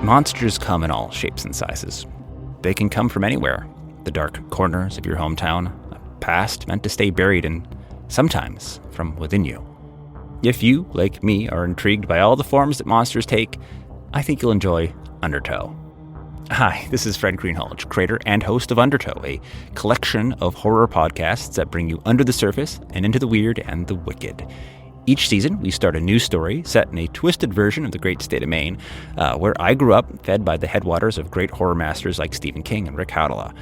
Monsters come in all shapes and sizes. They can come from anywhere. The dark corners of your hometown, a past meant to stay buried, and sometimes from within you. If you, like me, are intrigued by all the forms that monsters take, I think you'll enjoy Undertow. Hi, this is Fred Greenhalgh, creator and host of Undertow, a collection of horror podcasts that bring you under the surface and into the weird and the wicked. Each season, we start a new story set in a twisted version of the great state of Maine, where I grew up, fed by the headwaters of great horror masters like Stephen King and Rick Howdala.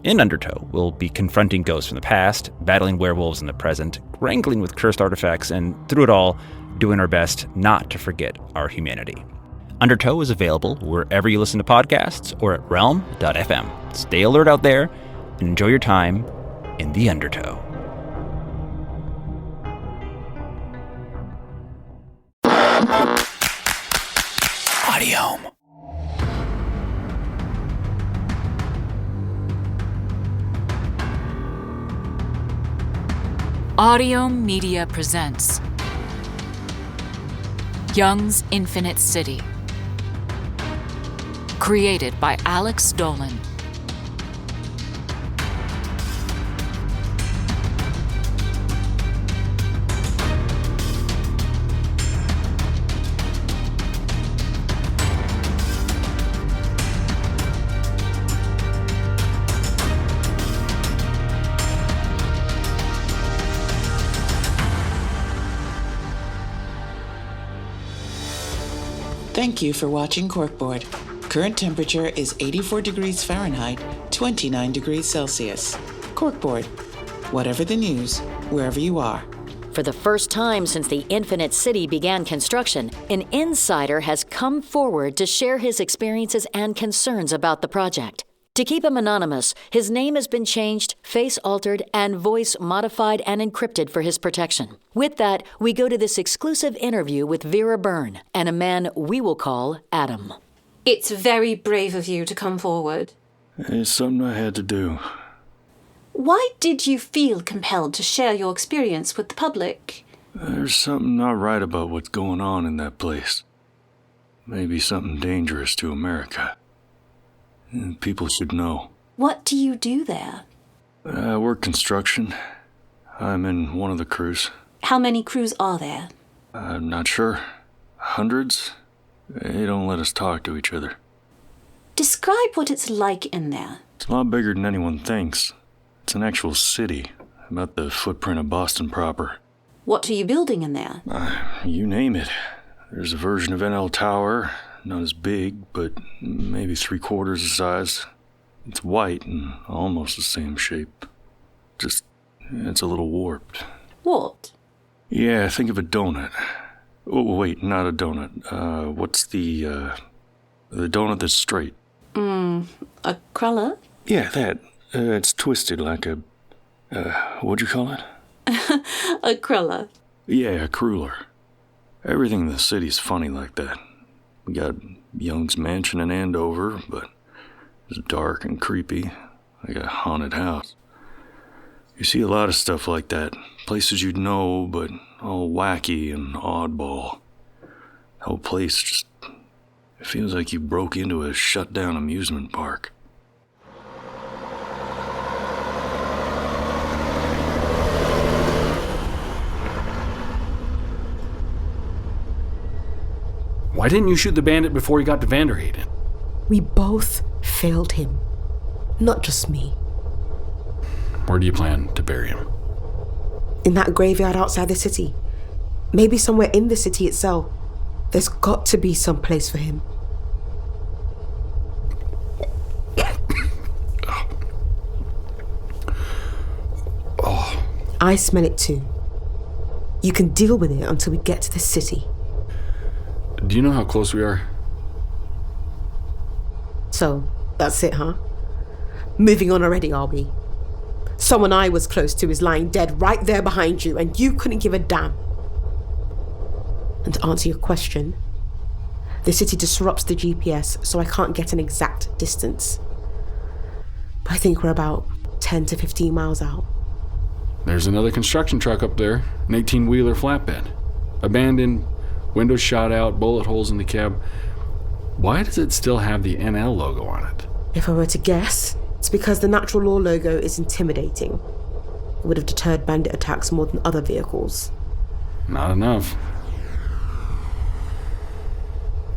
In Undertow, we'll be confronting ghosts from the past, battling werewolves in the present, wrangling with cursed artifacts, and through it all, doing our best not to forget our humanity. Undertow is available wherever you listen to podcasts or at realm.fm. Stay alert out there and enjoy your time in the Undertow. Audiohm. Audiohm Media presents Young's Infinite City, created by Alex Dolan. Thank you for watching Corkboard. Current temperature is 84 degrees Fahrenheit, 29 degrees Celsius. Corkboard. Whatever the news, wherever you are. For the first time since the Infinite City began construction, an insider has come forward to share his experiences and concerns about the project. To keep him anonymous, his name has been changed, face altered, and voice modified and encrypted for his protection. With that, we go to this exclusive interview with Vera Byrne and a man we will call Adam. It's very brave of you to come forward. It's something I had to do. Why did you feel compelled to share your experience with the public? There's something not right about what's going on in that place. Maybe something dangerous to America. People should know. What do you do there? I work construction. I'm in one of the crews. How many crews are there? I'm not sure. Hundreds? They don't let us talk to each other. Describe what it's like in there. It's a lot bigger than anyone thinks. It's an actual city, about the footprint of Boston proper. What are you building in there? You name it. There's a version of NL Tower. Not as big, but maybe 3/4 the size. It's white and almost the same shape. Just, it's a little warped. What? Yeah, think of a donut. Oh, wait, not a donut. What's the donut that's straight? A cruller? Yeah, that. It's twisted like a, what'd you call it? A cruller. Yeah, a cruller. Everything in the city's funny like that. We got Young's mansion in Andover, but it's dark and creepy, like a haunted house. You see a lot of stuff like that, places you'd know, but all wacky and oddball. The whole place just, it feels like you broke into a shut-down amusement park. Why didn't you shoot the bandit before he got to Vanderheyden? We both failed him. Not just me. Where do you plan to bury him? In that graveyard outside the city. Maybe somewhere in the city itself. There's got to be some place for him. Oh. I smell it too. You can deal with it until we get to the city. Do you know how close we are? So, that's it, huh? Moving on already, are we? Someone I was close to is lying dead right there behind you, and you couldn't give a damn. And to answer your question, the city disrupts the GPS, so I can't get an exact distance. But I think we're about 10 to 15 miles out. There's another construction truck up there, an 18-wheeler flatbed. Abandoned, windows shot out, bullet holes in the cab. Why does it still have the NL logo on it? If I were to guess, it's because the natural law logo is intimidating. It would have deterred bandit attacks more than other vehicles. Not enough.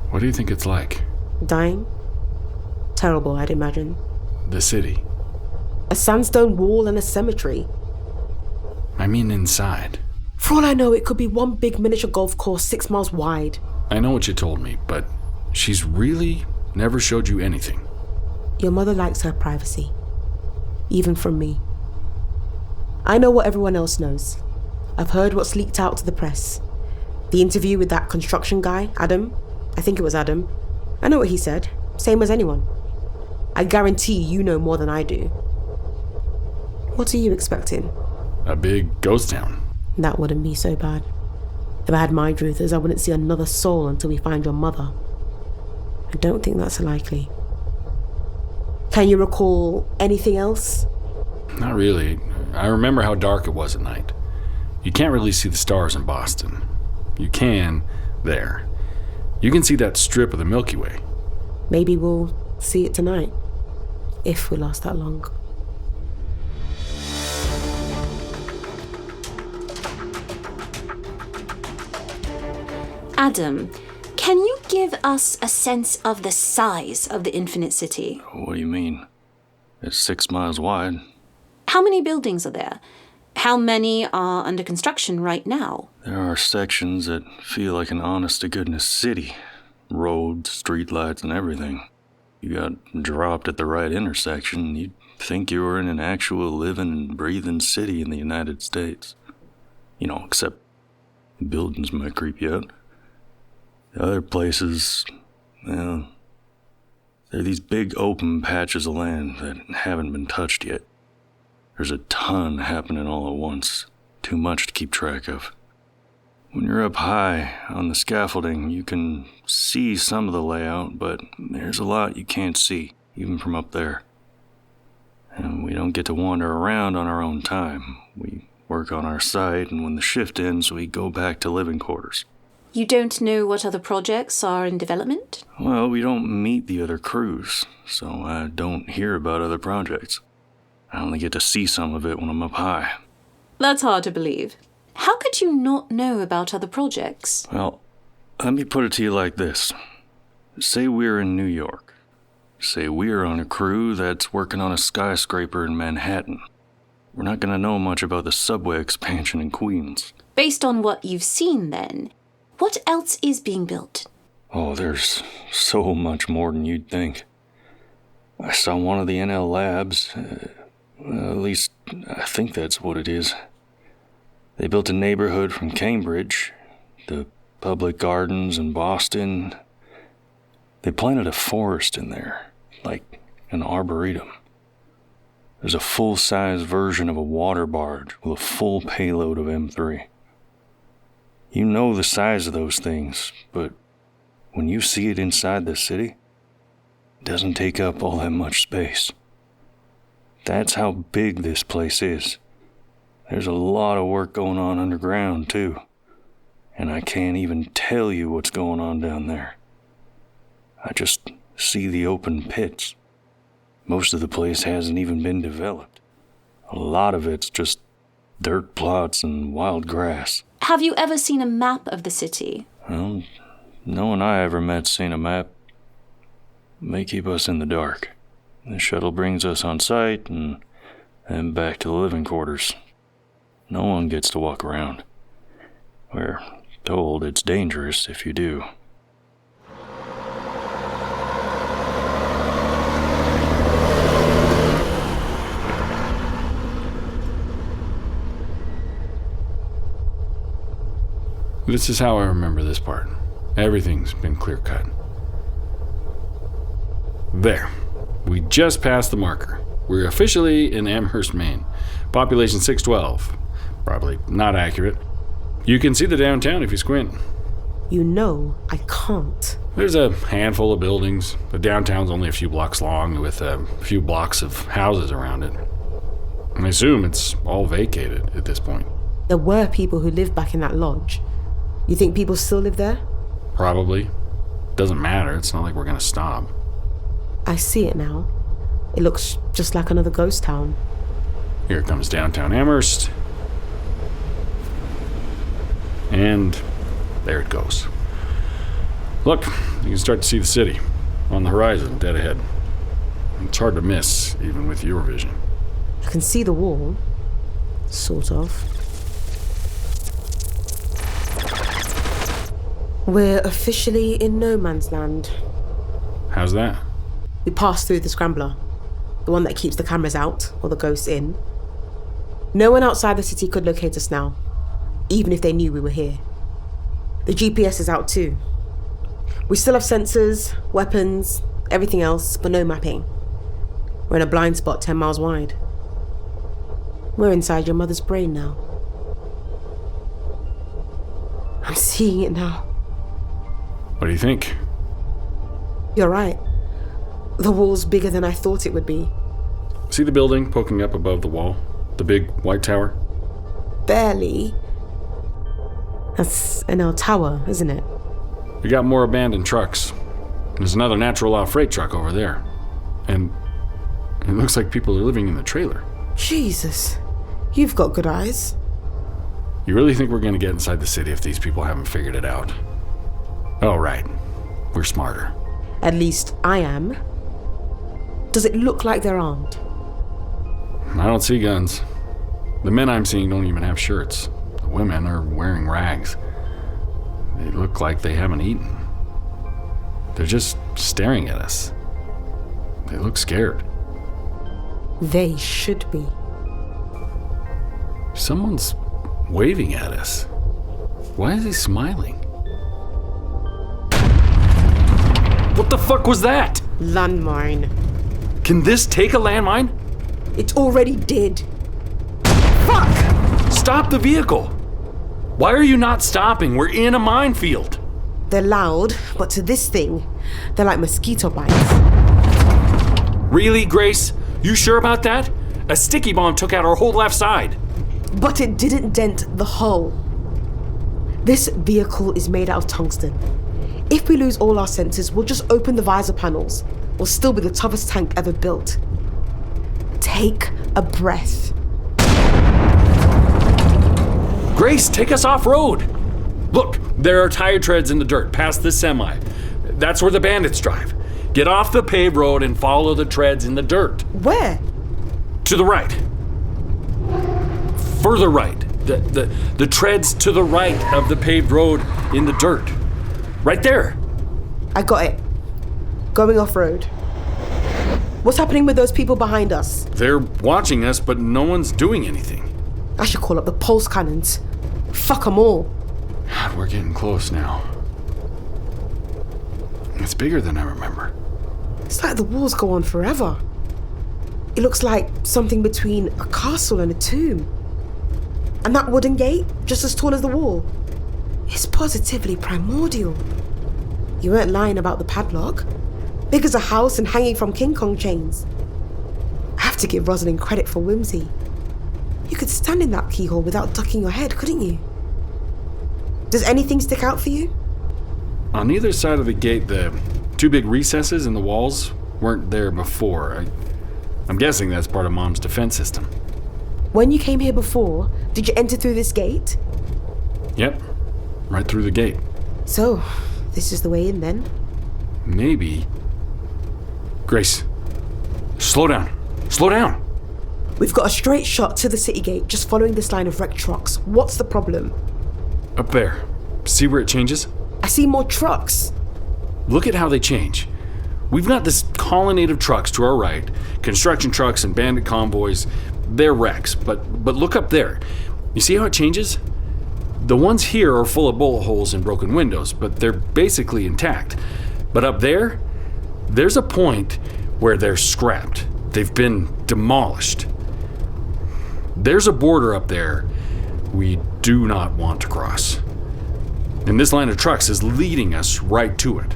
What do you think it's like? Dying? Terrible, I'd imagine. The city. A sandstone wall and a cemetery. I mean inside. For all I know, it could be one big miniature golf course 6 miles wide. I know what you told me, but she's really never showed you anything. Your mother likes her privacy. Even from me. I know what everyone else knows. I've heard what's leaked out to the press. The interview with that construction guy, Adam. I think it was Adam. I know what he said. Same as anyone. I guarantee you know more than I do. What are you expecting? A big ghost town. That wouldn't be so bad. If I had my truthers, I wouldn't see another soul until we find your mother. I don't think that's likely. Can you recall anything else? Not really. I remember how dark it was at night. You can't really see the stars in Boston. You can there. You can see that strip of the Milky Way. Maybe we'll see it tonight. If we last that long. Adam, can you give us a sense of the size of the Infinite City? What do you mean? It's 6 miles wide. How many buildings are there? How many are under construction right now? There are sections that feel like an honest-to-goodness city. Roads, streetlights, and everything. You got dropped at the right intersection, you'd think you were in an actual living and breathing city in the United States. You know, except buildings might creep you out. The other places, well, they're these big open patches of land that haven't been touched yet. There's a ton happening all at once, too much to keep track of. When you're up high on the scaffolding, you can see some of the layout, but there's a lot you can't see, even from up there. And we don't get to wander around on our own time. We work on our site, and when the shift ends, we go back to living quarters. You don't know what other projects are in development? Well, we don't meet the other crews, so I don't hear about other projects. I only get to see some of it when I'm up high. That's hard to believe. How could you not know about other projects? Well, let me put it to you like this. Say we're in New York. Say we're on a crew that's working on a skyscraper in Manhattan. We're not going to know much about the subway expansion in Queens. Based on what you've seen, then, what else is being built? Oh, there's so much more than you'd think. I saw one of the NL labs. At least, I think that's what it is. They built a neighborhood from Cambridge, the public gardens in Boston. They planted a forest in there, like an arboretum. There's a full-size version of a water barge with a full payload of M3. You know the size of those things, but when you see it inside the city, it doesn't take up all that much space. That's how big this place is. There's a lot of work going on underground, too. And I can't even tell you what's going on down there. I just see the open pits. Most of the place hasn't even been developed. A lot of it's just dirt plots and wild grass. Have you ever seen a map of the city? Well, no one I ever met's seen a map. It may keep us in the dark. The shuttle brings us on site and then back to the living quarters. No one gets to walk around. We're told it's dangerous if you do. This is how I remember this part. Everything's been clear-cut. There. We just passed the marker. We're officially in Amherst, Maine. Population 612. Probably not accurate. You can see the downtown if you squint. You know I can't. There's a handful of buildings. The downtown's only a few blocks long with a few blocks of houses around it. I assume it's all vacated at this point. There were people who lived back in that lodge. You think people still live there? Probably. doesn't matter. It's not like we're gonna stop. I see it now. It looks just like another ghost town. Here comes downtown Amherst. And there it goes. Look, you can start to see the city on the horizon, dead ahead. It's hard to miss, even with your vision. I can see the wall. Sort of. We're officially in no man's land. How's that? We passed through the scrambler, the one that keeps the cameras out, or the ghosts in. No one outside the city could locate us now, even if they knew we were here. The GPS is out too. We still have sensors, weapons, everything else, but no mapping. We're in a blind spot 10 miles wide. We're inside your mother's brain now. I'm seeing it now. What do you think? You're right. The wall's bigger than I thought it would be. See the building poking up above the wall? The big white tower? Barely. That's an old tower, isn't it? We got more abandoned trucks. There's another natural law freight truck over there. And it looks like people are living in the trailer. Jesus. You've got good eyes. You really think we're going to get inside the city if these people haven't figured it out? Oh, right. We're smarter. At least I am. Does it look like they're armed? I don't see guns. The men I'm seeing don't even have shirts. The women are wearing rags. They look like they haven't eaten. They're just staring at us. They look scared. They should be. Someone's waving at us. Why is he smiling? What the fuck was that? Landmine. Can this take a landmine? It already did. Fuck! Stop the vehicle! Why are you not stopping? We're in a minefield. They're loud, but to this thing, they're like mosquito bites. Really, Grace? You sure about that? A sticky bomb took out our whole left side. But it didn't dent the hull. This vehicle is made out of tungsten. If we lose all our sensors, we'll just open the visor panels. We'll still be the toughest tank ever built. Take a breath. Grace, take us off-road. Look, there are tire treads in the dirt past this semi. That's where the bandits drive. Get off the paved road and follow the treads in the dirt. Where? To the right. Further right. The treads to the right of the paved road in the dirt. Right there. I got it. Going off-road. What's happening with those people behind us? They're watching us, but no one's doing anything. I should call up the pulse cannons. Fuck them all. God, we're getting close now. It's bigger than I remember. It's like the walls go on forever. It looks like something between a castle and a tomb. And that wooden gate, just as tall as the wall. It's positively primordial. You weren't lying about the padlock. Big as a house and hanging from King Kong chains. I have to give Rosalind credit for whimsy. You could stand in that keyhole without ducking your head, couldn't you? Does anything stick out for you? On either side of the gate, the two big recesses in the walls weren't there before. I'm guessing that's part of Mom's defense system. When you came here before, did you enter through this gate? Yep, right through the gate. So, this is the way in then? Maybe. Grace, slow down. Slow down. We've got a straight shot to the city gate, just following this line of wrecked trucks. What's the problem? Up there. See where it changes? I see more trucks. Look at how they change. We've got this colonnade of trucks to our right, construction trucks and bandit convoys. They're wrecks, but look up there. You see how it changes? The ones here are full of bullet holes and broken windows, but they're basically intact. But up there, there's a point where they're scrapped. They've been demolished. There's a border up there we do not want to cross. And this line of trucks is leading us right to it.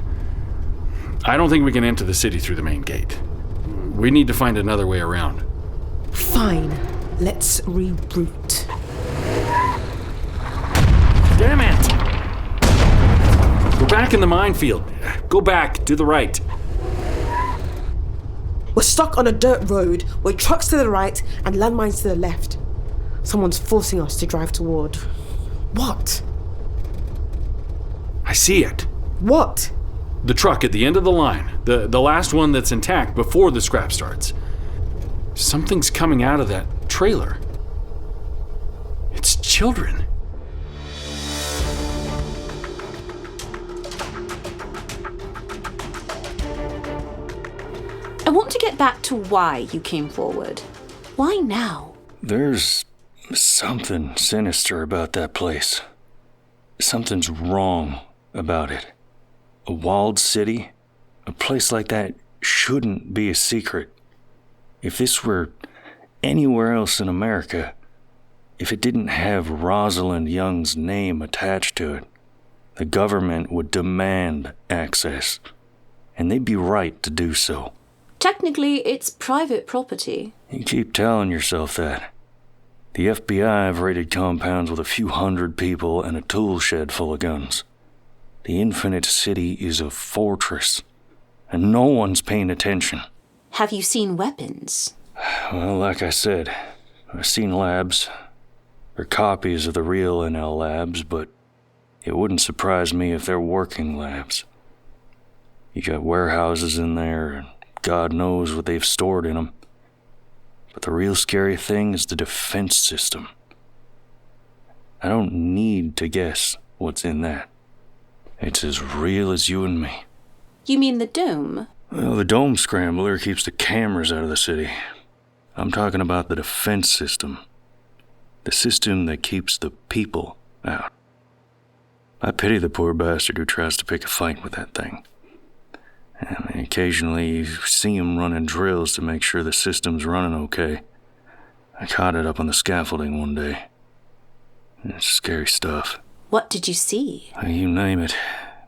I don't think we can enter the city through the main gate. We need to find another way around. Fine. Let's reroute. Damn it! We're back stuck in the minefield. Go back, to the right. We're stuck on a dirt road with trucks to the right and landmines to the left. Someone's forcing us to drive toward. What? I see it. What? The truck at the end of the line. The last one that's intact before the scrap starts. Something's coming out of that trailer. It's children. I want to get back to why you came forward. Why now? There's something sinister about that place. Something's wrong about it. A walled city? A place like that shouldn't be a secret. If this were anywhere else in America, if it didn't have Rosalind Young's name attached to it, the government would demand access, and they'd be right to do so. Technically, it's private property. You keep telling yourself that. The FBI have raided compounds with a few hundred people and a tool shed full of guns. The Infinite City is a fortress, and no one's paying attention. Have you seen weapons? Well, like I said, I've seen labs. They're copies of the real NL labs, but it wouldn't surprise me if they're working labs. You got warehouses in there, and God knows what they've stored in them. But the real scary thing is the defense system. I don't need to guess what's in that. It's as real as you and me. You mean the dome? Well, the dome scrambler keeps the cameras out of the city. I'm talking about the defense system. The system that keeps the people out. I pity the poor bastard who tries to pick a fight with that thing. And occasionally you see him running drills to make sure the system's running okay. I caught it up on the scaffolding one day. It's scary stuff. What did you see? You name it.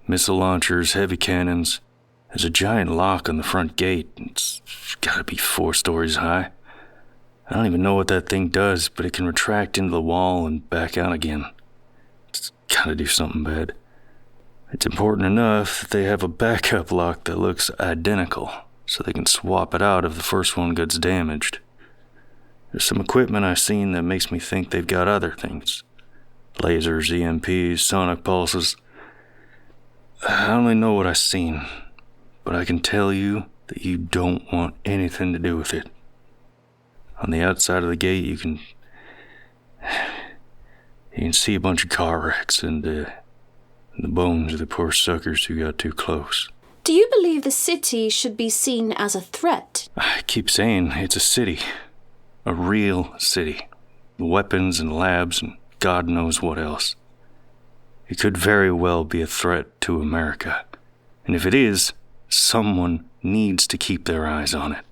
Missile launchers, heavy cannons. There's a giant lock on the front gate. It's gotta be 4 stories high. I don't even know what that thing does, but it can retract into the wall and back out again. It's gotta do something bad. It's important enough that they have a backup lock that looks identical, so they can swap it out if the first one gets damaged. There's some equipment I've seen that makes me think they've got other things. Lasers, EMPs, sonic pulses. I only know what I've seen, but I can tell you that you don't want anything to do with it. On the outside of the gate, you can see a bunch of car wrecks and the bones of the poor suckers who got too close. Do you believe the city should be seen as a threat? I keep saying it's a city. A real city. Weapons and labs and God knows what else. It could very well be a threat to America. And if it is, someone needs to keep their eyes on it.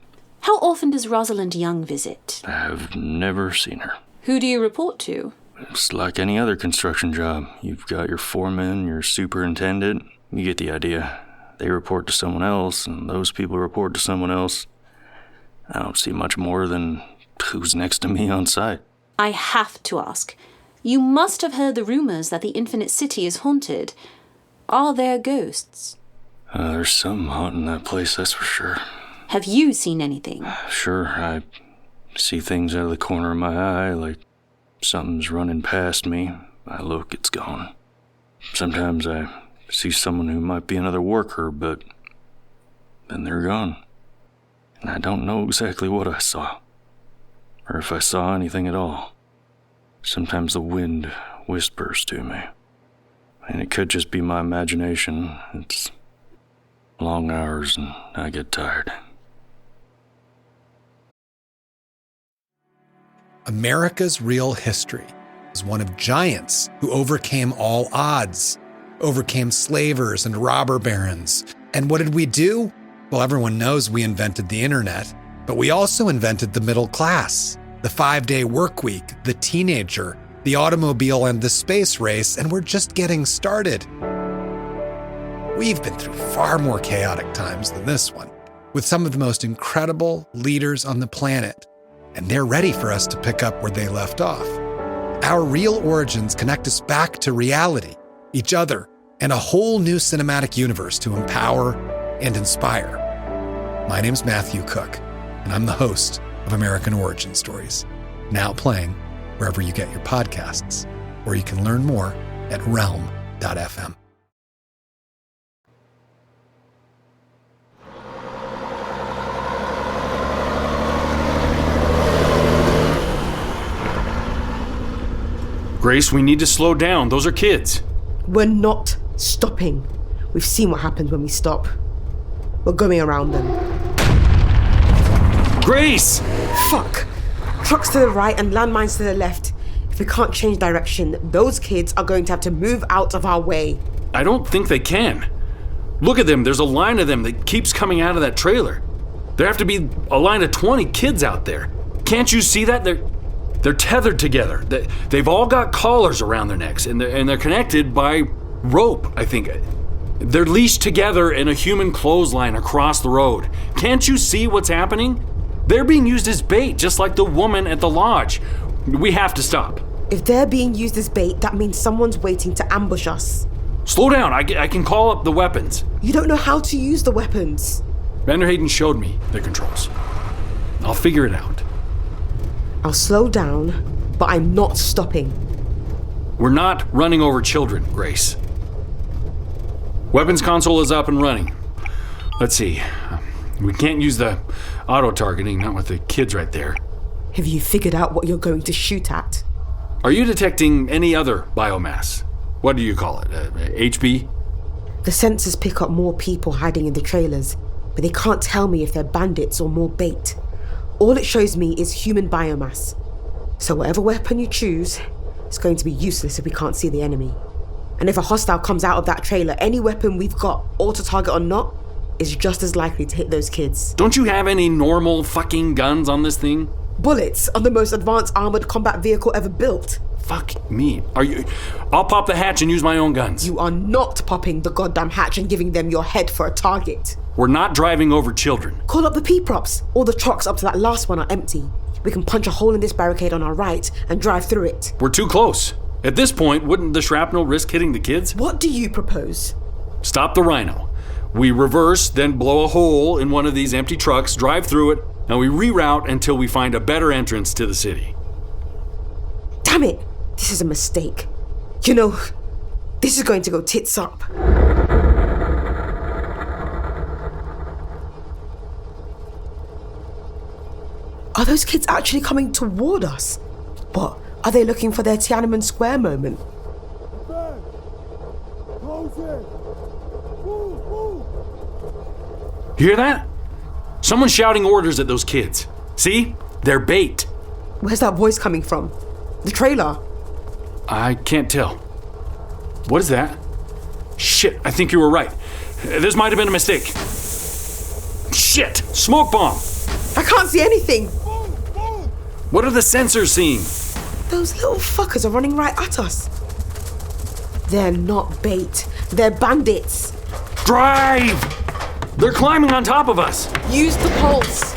How often does Rosalind Young visit? I've never seen her. Who do you report to? It's like any other construction job. You've got your foreman, your superintendent. You get the idea. They report to someone else, and those people report to someone else. I don't see much more than who's next to me on site. I have to ask. You must have heard the rumors that the Infinite City is haunted. Are there ghosts? There's some haunting that place, that's for sure. Have you seen anything? Sure, I see things out of the corner of my eye, like something's running past me. I look, it's gone. Sometimes I see someone who might be another worker, but then they're gone. And I don't know exactly what I saw, or if I saw anything at all. Sometimes the wind whispers to me, and it could just be my imagination. It's long hours and I get tired. America's real history is one of giants who overcame all odds, overcame slavers and robber barons. And what did we do? Well, everyone knows we invented the internet, but we also invented the middle class, the 5-day work week, the teenager, the automobile, and the space race, and we're just getting started. We've been through far more chaotic times than this one, with some of the most incredible leaders on the planet, and they're ready for us to pick up where they left off. Our real origins connect us back to reality, each other, and a whole new cinematic universe to empower and inspire. My name's Matthew Cook, and I'm the host of American Origin Stories, now playing wherever you get your podcasts, or you can learn more at realm.fm. Grace, we need to slow down. Those are kids. We're not stopping. We've seen what happens when we stop. We're going around them. Grace! Fuck! Trucks to the right and landmines to the left. If we can't change direction, those kids are going to have to move out of our way. I don't think they can. Look at them. There's a line of them that keeps coming out of that trailer. There have to be a line of 20 kids out there. Can't you see that? They're tethered together. They've all got collars around their necks, and they're connected by rope, I think. They're leashed together in a human clothesline across the road. Can't you see what's happening? They're being used as bait, just like the woman at the lodge. We have to stop. If they're being used as bait, that means someone's waiting to ambush us. Slow down. I can call up the weapons. You don't know how to use the weapons. Vanderhayden showed me the controls. I'll figure it out. I'll slow down, but I'm not stopping. We're not running over children, Grace. Weapons console is up and running. Let's see. We can't use the auto-targeting, not with the kids right there. Have you figured out what you're going to shoot at? Are you detecting any other biomass? What do you call it? HB? The sensors pick up more people hiding in the trailers, but they can't tell me if they're bandits or more bait. All it shows me is human biomass. So whatever weapon you choose, it's going to be useless if we can't see the enemy. And if a hostile comes out of that trailer, any weapon we've got, auto-target or not, is just as likely to hit those kids. Don't you have any normal fucking guns on this thing? Bullets on the most advanced armored combat vehicle ever built. Fuck me. I'll pop the hatch and use my own guns. You are not popping the goddamn hatch and giving them your head for a target. We're not driving over children. Call up the P-props. All the trucks up to that last one are empty. We can punch a hole in this barricade on our right and drive through it. We're too close. At this point, wouldn't the shrapnel risk hitting the kids? What do you propose? Stop the Rhino. We reverse, then blow a hole in one of these empty trucks, drive through it, and we reroute until we find a better entrance to the city. Damn it! This is a mistake. You know, this is going to go tits up. Are those kids actually coming toward us? What? Are they looking for their Tiananmen Square moment? You hear that? Someone's shouting orders at those kids. See? They're bait. Where's that voice coming from? The trailer? I can't tell. What is that? Shit, I think you were right. This might have been a mistake. Shit! Smoke bomb! I can't see anything! What are the sensors seeing? Those little fuckers are running right at us. They're not bait. They're bandits. Drive! They're climbing on top of us. Use the pulse.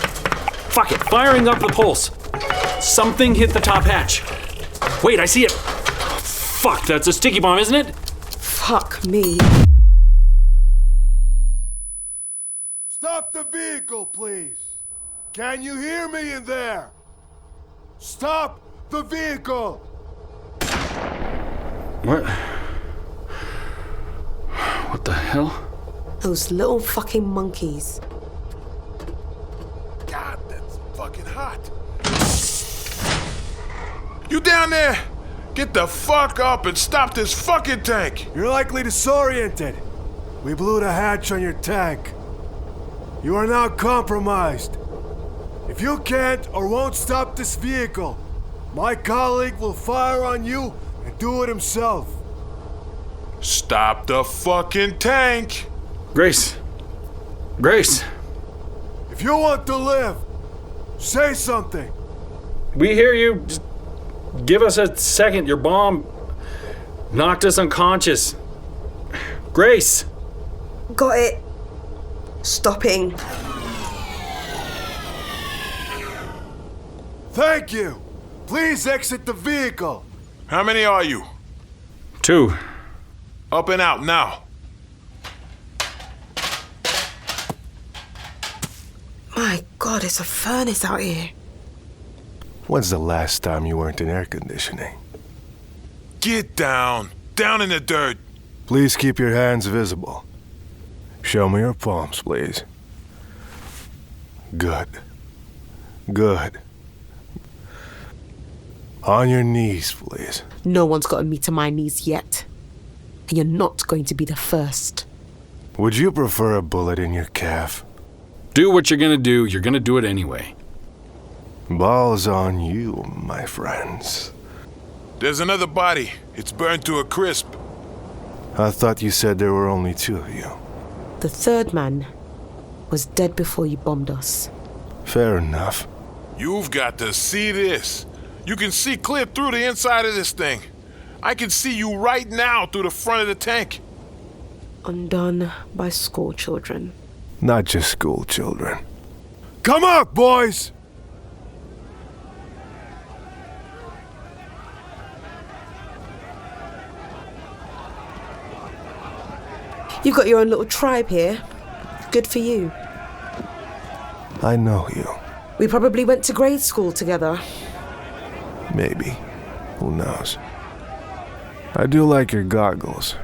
Fuck it, firing up the pulse. Something hit the top hatch. Wait, I see it. Fuck, that's a sticky bomb, isn't it? Fuck me. Stop the vehicle, please. Can you hear me in there? Stop the vehicle. What the hell? Those little fucking monkeys. God, that's fucking hot. You down there? Get the fuck up and stop this fucking tank. You're likely disoriented. We blew the hatch on your tank. You are now compromised. If you can't or won't stop this vehicle, my colleague will fire on you and do it himself. Stop the fucking tank. Grace. Grace. If you want to live, say something. We hear you. Just give us a second. Your bomb knocked us unconscious. Grace. Got it. Stopping. Thank you. Please exit the vehicle. How many are you? 2. Up and out, now. My God, it's a furnace out here. When's the last time you weren't in air conditioning? Get down. Down in the dirt. Please keep your hands visible. Show me your palms, please. Good. Good. On your knees, please. No one's gotten me to my knees yet. And you're not going to be the first. Would you prefer a bullet in your calf? Do what you're gonna do. You're gonna do it anyway. Balls on you, my friends. There's another body. It's burned to a crisp. I thought you said there were only 2 of you. The third man was dead before you bombed us. Fair enough. You've got to see this. You can see clear through the inside of this thing. I can see you right now through the front of the tank. Undone by school children. Not just school children. Come up, boys! You've got your own little tribe here. Good for you. I know you. We probably went to grade school together. Maybe. Who knows? I do like your goggles.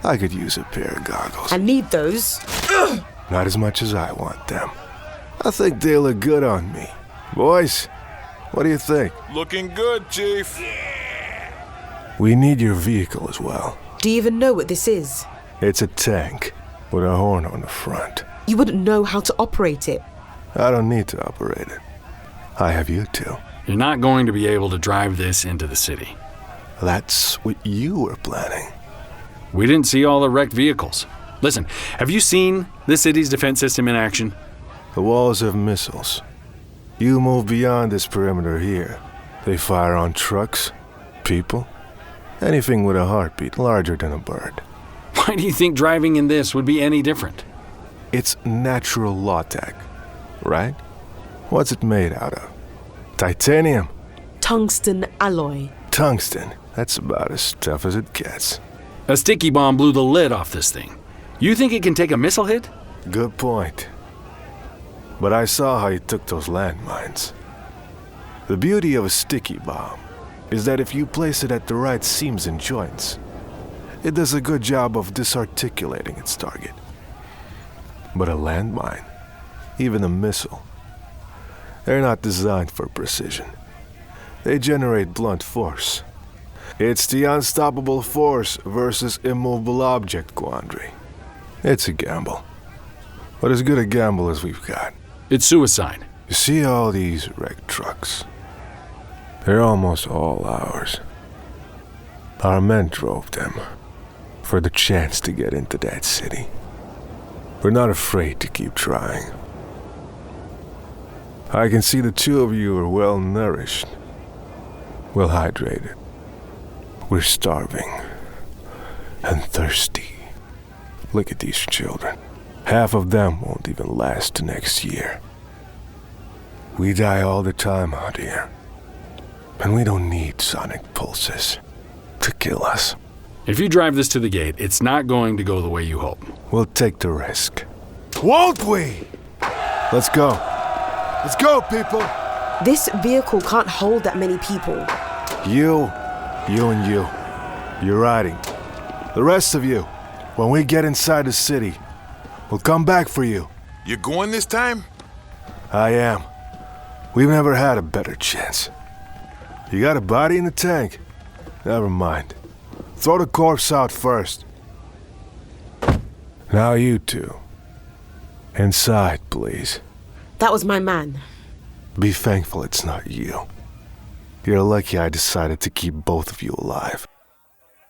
I could use a pair of goggles. I need those. Not as much as I want them. I think they look good on me. Boys, what do you think? Looking good, Chief. We need your vehicle as well. Do you even know what this is? It's a tank with a horn on the front. You wouldn't know how to operate it. I don't need to operate it. I have you two. You're not going to be able to drive this into the city. That's what you were planning. We didn't see all the wrecked vehicles. Listen, have you seen the city's defense system in action? The walls have missiles. You move beyond this perimeter here. They fire on trucks, people, anything with a heartbeat larger than a bird. Why do you think driving in this would be any different? It's natural law tech, right? What's it made out of? Titanium? Tungsten alloy. Tungsten? That's about as tough as it gets. A sticky bomb blew the lid off this thing. You think it can take a missile hit? Good point. But I saw how you took those landmines. The beauty of a sticky bomb is that if you place it at the right seams and joints, it does a good job of disarticulating its target. But a landmine, even a missile, they're not designed for precision. They generate blunt force. It's the unstoppable force versus immovable object quandary. It's a gamble. But as good a gamble as we've got. It's suicide. You see all these wrecked trucks? They're almost all ours. Our men drove them for the chance to get into that city. We're not afraid to keep trying. I can see the 2 of you are well nourished, well hydrated. We're starving and thirsty. Look at these children. Half of them won't even last to next year. We die all the time out here. And we don't need sonic pulses to kill us. If you drive this to the gate, it's not going to go the way you hope. We'll take the risk. Won't we? Let's go. Let's go, people. This vehicle can't hold that many people. You and you. You're riding. The rest of you, when we get inside the city, we'll come back for you. You going this time? I am. We've never had a better chance. You got a body in the tank? Never mind. Throw the corpse out first. Now you two. Inside, please. That was my man. Be thankful it's not you. You're lucky I decided to keep both of you alive.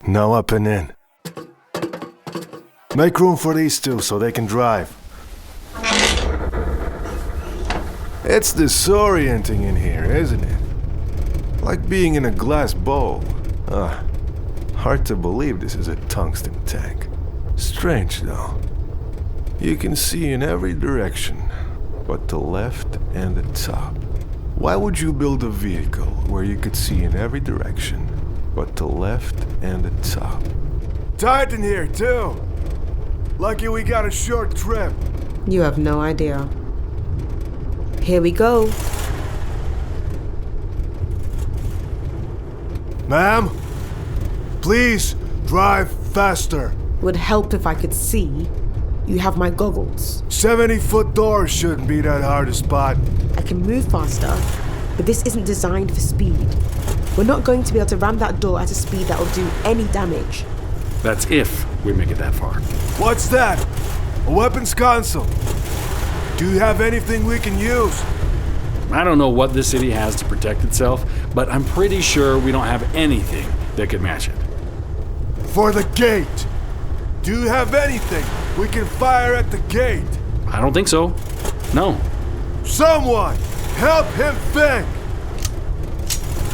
Now up and in. Make room for these 2 so they can drive. It's disorienting in here, isn't it? Like being in a glass bowl. Hard to believe this is a tungsten tank. Strange, though. You can see in every direction but the left and the top. Why would you build a vehicle where you could see in every direction but the left and the top? Tight in here, too. Lucky we got a short trip. You have no idea. Here we go. Ma'am, please drive faster. Would help if I could see. You have my goggles. 70-foot doors shouldn't be that hard to spot. I can move faster, but this isn't designed for speed. We're not going to be able to ram that door at a speed that will do any damage. That's if we make it that far. What's that? A weapons console? Do you have anything we can use? I don't know what this city has to protect itself, but I'm pretty sure we don't have anything that could match it. For the gate. Do you have anything we can fire at the gate? I don't think so. No. Someone, help him think!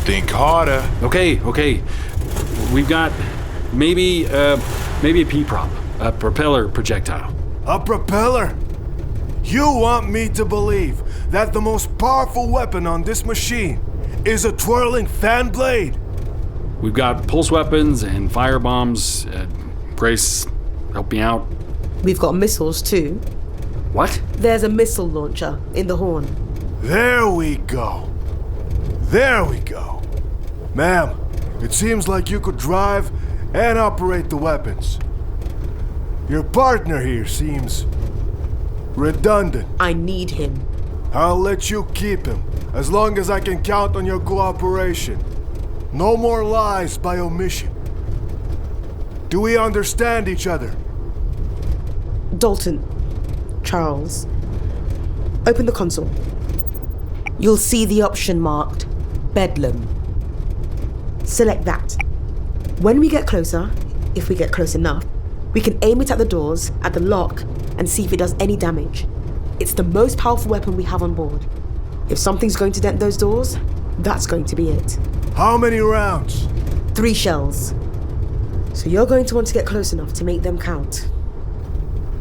Think harder. Okay. We've got maybe a P-prop, a propeller projectile. A propeller? You want me to believe that the most powerful weapon on this machine is a twirling fan blade? We've got pulse weapons and fire bombs. Grace, help me out. We've got missiles too. What? There's a missile launcher in the horn. There we go. Ma'am, it seems like you could drive and operate the weapons. Your partner here seems redundant. I need him. I'll let you keep him, as long as I can count on your cooperation. No more lies by omission. Do we understand each other? Dalton, Charles, open the console. You'll see the option marked Bedlam. Select that. When we get closer, if we get close enough, we can aim it at the doors, at the lock, and see if it does any damage. It's the most powerful weapon we have on board. If something's going to dent those doors, that's going to be it. How many rounds? 3 shells. So you're going to want to get close enough to make them count.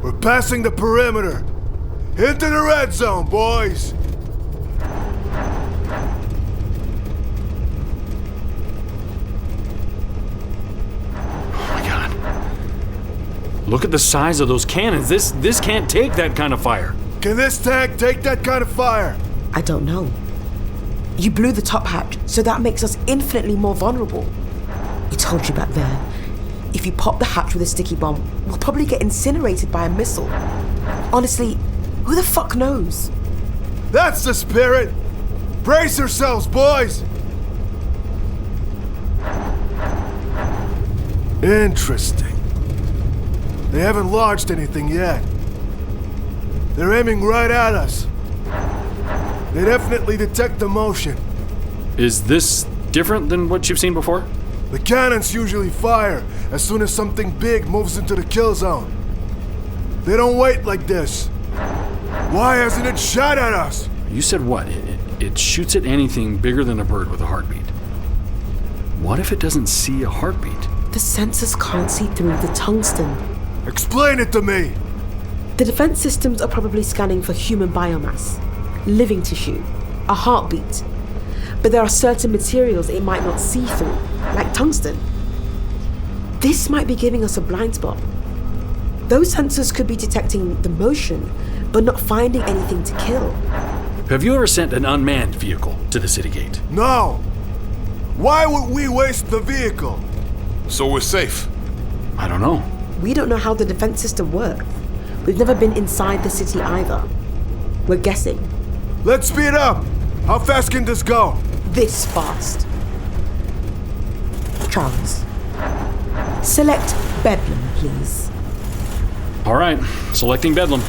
We're passing the perimeter. Into the red zone, boys! Look at the size of those cannons. This can't take that kind of fire. Can this tank take that kind of fire? I don't know. You blew the top hatch, so that makes us infinitely more vulnerable. I told you back there. If you pop the hatch with a sticky bomb, we'll probably get incinerated by a missile. Honestly, who the fuck knows? That's the spirit! Brace yourselves, boys! Interesting. They haven't launched anything yet. They're aiming right at us. They definitely detect the motion. Is this different than what you've seen before? The cannons usually fire as soon as something big moves into the kill zone. They don't wait like this. Why hasn't it shot at us? You said what? It shoots at anything bigger than a bird with a heartbeat. What if it doesn't see a heartbeat? The sensors can't see through the tungsten. Explain it to me! The defense systems are probably scanning for human biomass, living tissue, a heartbeat. But there are certain materials it might not see through, like tungsten. This might be giving us a blind spot. Those sensors could be detecting the motion, but not finding anything to kill. Have you ever sent an unmanned vehicle to the city gate? No! Why would we waste the vehicle? So we're safe. I don't know. We don't know how the defense system works. We've never been inside the city either. We're guessing. Let's speed up! How fast can this go? This fast. Charles, select Bedlam, please. All right, selecting Bedlam.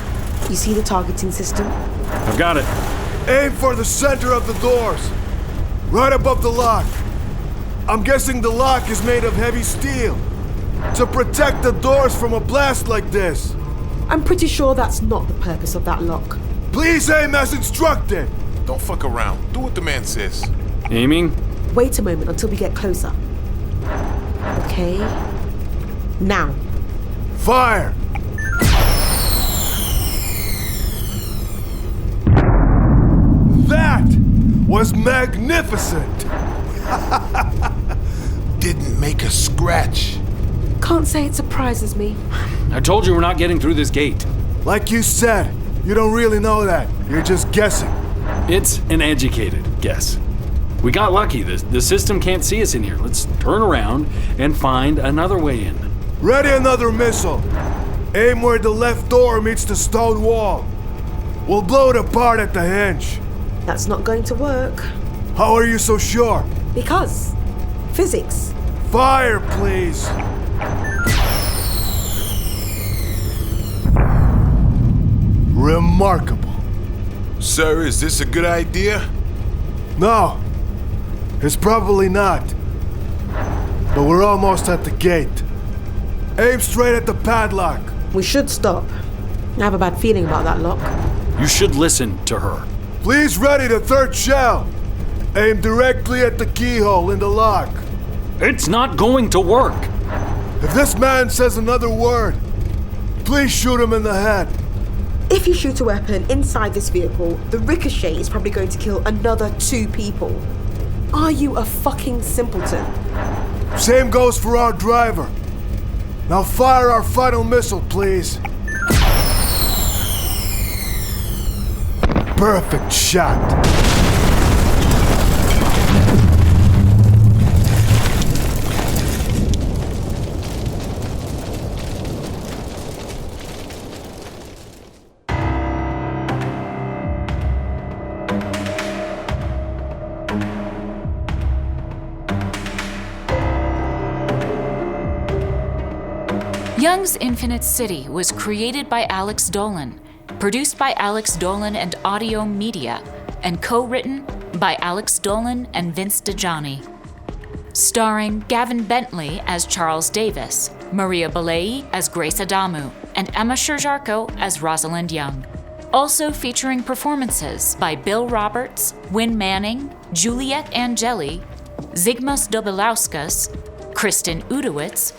You see the targeting system? I've got it. Aim for the center of the doors. Right above the lock. I'm guessing the lock is made of heavy steel. To protect the doors from a blast like this. I'm pretty sure that's not the purpose of that lock. Please aim as instructed. Don't fuck around. Do what the man says. Aiming. Wait a moment until we get closer. Okay. Now. Fire! That was magnificent! Didn't make a scratch. can't say it surprises me. I told you we're not getting through this gate. Like you said, you don't really know that. You're just guessing. It's an educated guess. We got lucky. The system can't see us in here. Let's turn around and find another way in. Ready another missile. Aim where the left door meets the stone wall. We'll blow it apart at the hinge. That's not going to work. How are you so sure? Because physics. Fire, please. Remarkable. Sir, is this a good idea? No, it's probably not. But we're almost at the gate. Aim straight at the padlock. We should stop. I have a bad feeling about that lock. You should listen to her. Please ready the third shell. Aim directly at the keyhole in the lock. It's not going to work. If this man says another word, please shoot him in the head. If you shoot a weapon inside this vehicle, the ricochet is probably going to kill another 2 people. Are you a fucking simpleton? Same goes for our driver. Now fire our final missile, please. Perfect shot. Young's Infinite City was created by Alex Dolan, produced by Alex Dolan and Audiohm Media, and co-written by Alex Dolan and Vince Dajani. Starring Gavin Bentley as Charles Davis, Maria Gbeleyi as Grace Adamu, and Emma Sherr-Ziarko as Rosalind Young. Also featuring performances by Bill Roberts, Winn Manning, Juliette Angeli, Zigmas Dobiliauskas, Kristen Udowitz,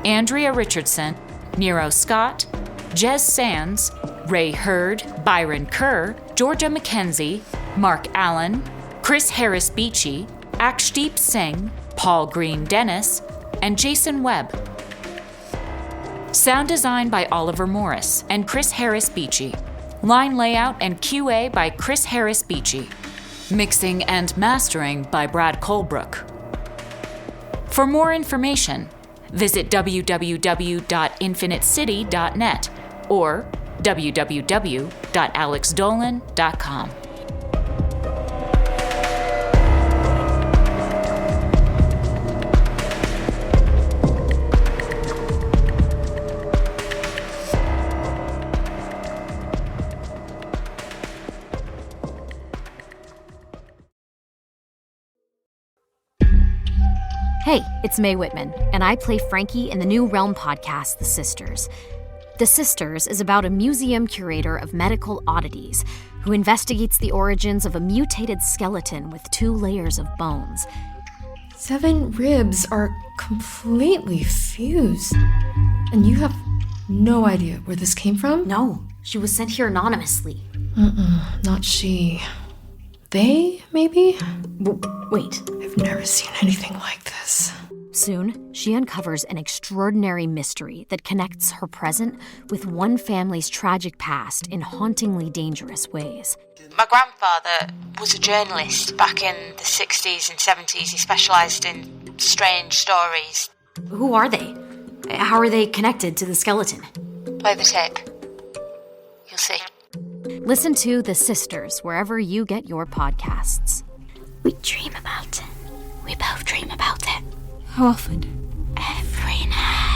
Andrea Richardson, Nero Scott, Jez Sands, Ray Hurd, Byron Kerr, Georgia McKenzie, Mark Allen, Chris Harris-Beechey, Akshdeep Singh, Paul Greene-Dennis, and Jason Webb. Sound design by Oliver Morris and Chris Harris-Beechey. Line layout and QA by Chris Harris-Beechey. Mixing and mastering by Brad Colbrook. For more information, visit www.infinitecity.net or www.alexdolan.com. Hey, it's Mae Whitman, and I play Frankie in the new Realm podcast, The Sisters. The Sisters is about a museum curator of medical oddities who investigates the origins of a mutated skeleton with 2 layers of bones. 7 ribs are completely fused. And you have no idea where this came from? No, she was sent here anonymously. Not she. They, maybe? Wait. I've never seen anything like this. Soon, she uncovers an extraordinary mystery that connects her present with one family's tragic past in hauntingly dangerous ways. My grandfather was a journalist back in the 60s and 70s. He specialised in strange stories. Who are they? How are they connected to the skeleton? Play the tape. You'll see. Listen to The Sisters wherever you get your podcasts. We dream about it. We both dream about it. How often? Every night.